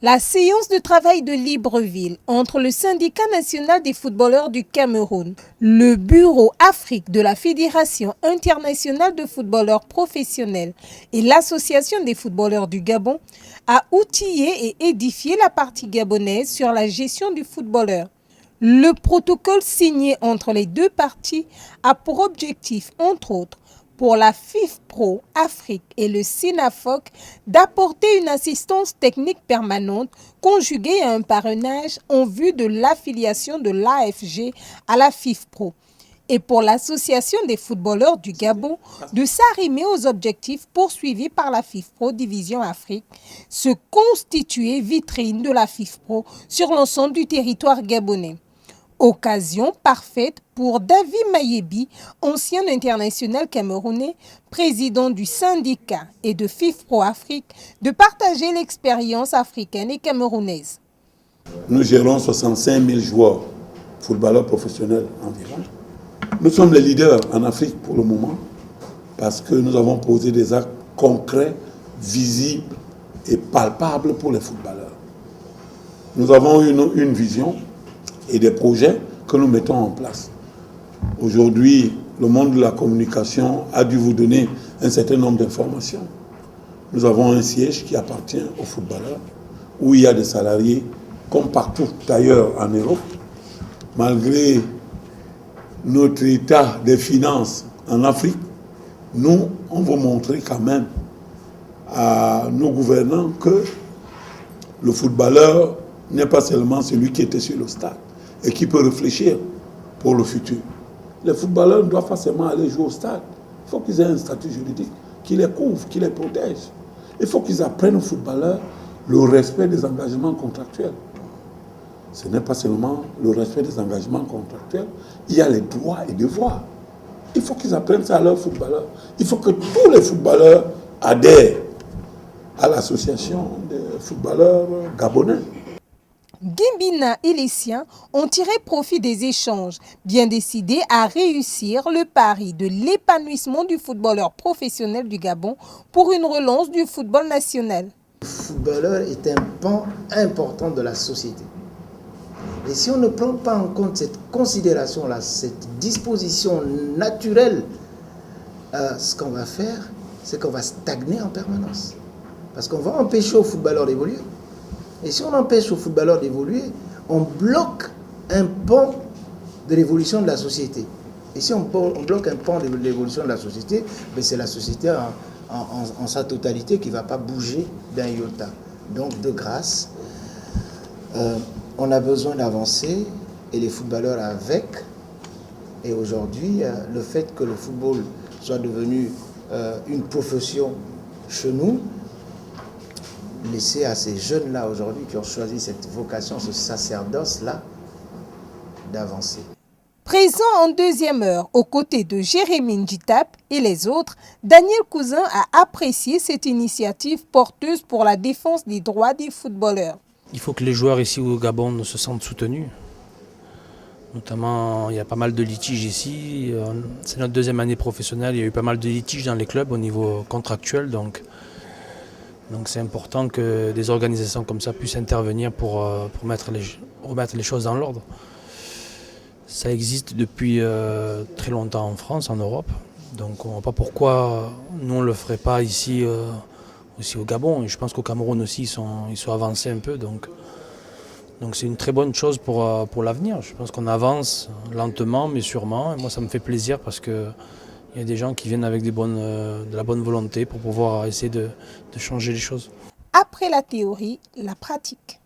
La séance de travail de Libreville entre le Syndicat national des footballeurs du Cameroun, le Bureau Afrique de la Fédération internationale de footballeurs professionnels et l'Association des footballeurs du Gabon a outillé et édifié la partie gabonaise sur la gestion du footballeur. Le protocole signé entre les deux parties a pour objectif, entre autres, pour la FIFPro Afrique et le SINAFOC, d'apporter une assistance technique permanente conjuguée à un parrainage en vue de l'affiliation de l'AFG à la FIFPro. Et pour l'Association des footballeurs du Gabon, de s'arrimer aux objectifs poursuivis par la FIFPro Division Afrique, se constituer vitrine de la FIFPro sur l'ensemble du territoire gabonais. Occasion parfaite pour David Mayebi, ancien international camerounais, président du syndicat et de FIFPro Afrique, de partager l'expérience africaine et camerounaise. Nous gérons 65 000 joueurs, footballeurs professionnels environ. Nous sommes les leaders en Afrique pour le moment parce que nous avons posé des actes concrets, visibles et palpables pour les footballeurs. Nous avons une vision et des projets que nous mettons en place. Aujourd'hui, le monde de la communication a dû vous donner un certain nombre d'informations. Nous avons un siège qui appartient aux footballeurs, où il y a des salariés comme partout ailleurs en Europe. Malgré notre état des finances en Afrique, nous, on veut montrer quand même à nos gouvernants que le footballeur n'est pas seulement celui qui était sur le stade et qui peut réfléchir pour le futur. Les footballeurs ne doivent pas seulement aller jouer au stade. Il faut qu'ils aient un statut juridique qui les couvre, qui les protège. Il faut qu'ils apprennent aux footballeurs le respect des engagements contractuels. Ce n'est pas seulement le respect des engagements contractuels, il y a les droits et devoirs. Il faut qu'ils apprennent ça à leurs footballeurs. Il faut que tous les footballeurs adhèrent à l'association des footballeurs gabonais. Guimbina et les siens ont tiré profit des échanges, bien décidés à réussir le pari de l'épanouissement du footballeur professionnel du Gabon pour une relance du football national. Le footballeur est un pan important de la société. Et si on ne prend pas en compte cette considération-là, cette disposition naturelle, ce qu'on va faire, c'est qu'on va stagner en permanence. Parce qu'on va empêcher aux footballeurs d'évoluer. Et si on empêche aux footballeurs d'évoluer, on bloque un pan de l'évolution de la société. Et si on bloque un pan de l'évolution de la société, ben c'est la société en sa totalité qui ne va pas bouger d'un iota. Donc de grâce, on a besoin d'avancer et les footballeurs avec. Et aujourd'hui, le fait que le football soit devenu une profession chez nous, laisser à ces jeunes-là aujourd'hui qui ont choisi cette vocation, ce sacerdoce-là, d'avancer. Présent en deuxième heure aux côtés de Jérémy Njitap et les autres, Daniel Cousin a apprécié cette initiative porteuse pour la défense des droits des footballeurs. Il faut que les joueurs ici au Gabon se sentent soutenus. Notamment, il y a pas mal de litiges ici. C'est notre deuxième année professionnelle, il y a eu pas mal de litiges dans les clubs au niveau contractuel. Donc c'est important que des organisations comme ça puissent intervenir pour remettre les choses dans l'ordre. Ça existe depuis très longtemps en France, en Europe. Donc on ne voit pas pourquoi nous on ne le ferait pas ici aussi au Gabon. Et je pense qu'au Cameroun aussi ils sont avancés un peu. Donc c'est une très bonne chose pour l'avenir. Je pense qu'on avance lentement mais sûrement. Et moi ça me fait plaisir parce que il y a des gens qui viennent avec de la bonne volonté pour pouvoir essayer de changer les choses. Après la théorie, la pratique.